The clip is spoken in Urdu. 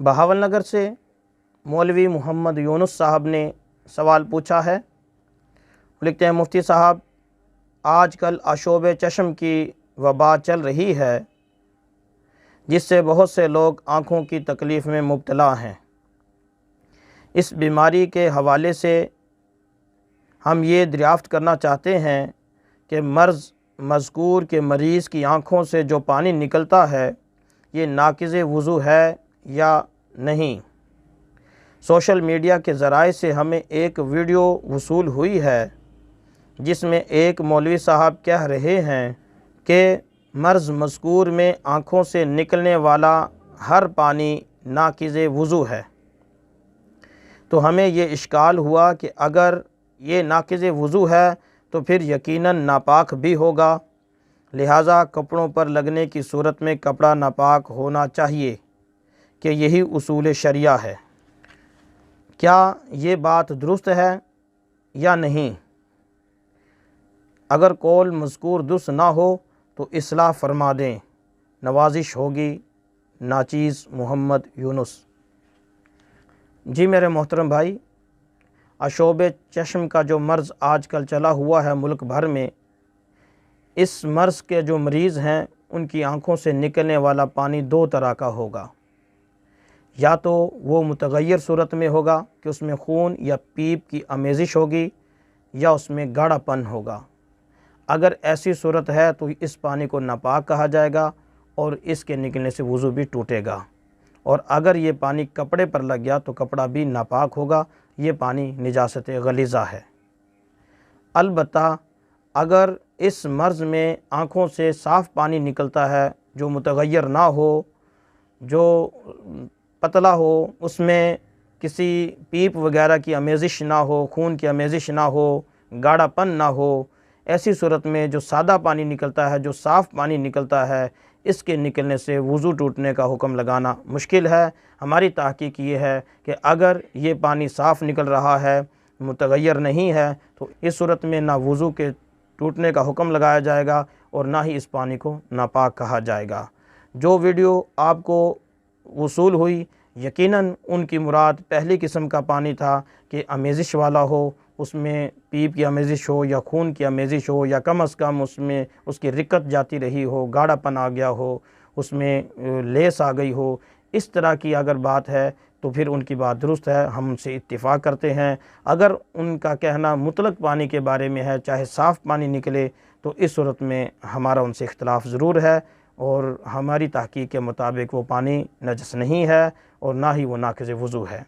بہاول نگر سے مولوی محمد یونس صاحب نے سوال پوچھا ہے۔ لکھتے ہیں مفتی صاحب، آج کل آشوب چشم کی وبا چل رہی ہے جس سے بہت سے لوگ آنکھوں کی تکلیف میں مبتلا ہیں۔ اس بیماری کے حوالے سے ہم یہ دریافت کرنا چاہتے ہیں کہ مرض مذکور کے مریض کی آنکھوں سے جو پانی نکلتا ہے یہ ناقض وضو ہے یا نہیں۔ سوشل میڈیا کے ذرائع سے ہمیں ایک ویڈیو وصول ہوئی ہے جس میں ایک مولوی صاحب کہہ رہے ہیں کہ مرض مذکور میں آنکھوں سے نکلنے والا ہر پانی ناقض وضو ہے۔ تو ہمیں یہ اشکال ہوا کہ اگر یہ ناقض وضو ہے تو پھر یقیناً ناپاک بھی ہوگا، لہٰذا کپڑوں پر لگنے کی صورت میں کپڑا ناپاک ہونا چاہیے کہ یہی اصول شریعہ ہے۔ کیا یہ بات درست ہے یا نہیں؟ اگر قول مذکور درست نہ ہو تو اصلاح فرما دیں، نوازش ہوگی۔ ناچیز محمد یونس۔ جی میرے محترم بھائی، آشوب چشم کا جو مرض آج کل چلا ہوا ہے ملک بھر میں، اس مرض کے جو مریض ہیں ان کی آنکھوں سے نکلنے والا پانی دو طرح کا ہوگا۔ یا تو وہ متغیر صورت میں ہوگا کہ اس میں خون یا پیپ کی آمیزش ہوگی، یا اس میں گاڑھا پن ہوگا۔ اگر ایسی صورت ہے تو اس پانی کو ناپاک کہا جائے گا اور اس کے نکلنے سے وضو بھی ٹوٹے گا، اور اگر یہ پانی کپڑے پر لگ گیا تو کپڑا بھی ناپاک ہوگا، یہ پانی نجاست غلیظہ ہے۔ البتہ اگر اس مرض میں آنکھوں سے صاف پانی نکلتا ہے جو متغیر نہ ہو، جو پتلا ہو، اس میں کسی پیپ وغیرہ کی آمیزش نہ ہو، خون کی آمیزش نہ ہو، گاڑھا پن نہ ہو، ایسی صورت میں جو سادہ پانی نکلتا ہے، جو صاف پانی نکلتا ہے، اس کے نکلنے سے وضو ٹوٹنے کا حکم لگانا مشکل ہے۔ ہماری تحقیق یہ ہے کہ اگر یہ پانی صاف نکل رہا ہے، متغیر نہیں ہے، تو اس صورت میں نہ وضو کے ٹوٹنے کا حکم لگایا جائے گا اور نہ ہی اس پانی کو ناپاک کہا جائے گا۔ جو ویڈیو آپ کو وصول ہوئی، یقیناً ان کی مراد پہلی قسم کا پانی تھا کہ آمیزش والا ہو، اس میں پیپ کی آمیزش ہو یا خون کی آمیزش ہو، یا کم از کم اس میں اس کی رکت جاتی رہی ہو، گاڑھا پن آ گیا ہو، اس میں لیس آ گئی ہو۔ اس طرح کی اگر بات ہے تو پھر ان کی بات درست ہے، ہم ان سے اتفاق کرتے ہیں۔ اگر ان کا کہنا مطلق پانی کے بارے میں ہے، چاہے صاف پانی نکلے، تو اس صورت میں ہمارا ان سے اختلاف ضرور ہے، اور ہماری تحقیق کے مطابق وہ پانی نجس نہیں ہے اور نہ ہی وہ ناقض وضو ہے۔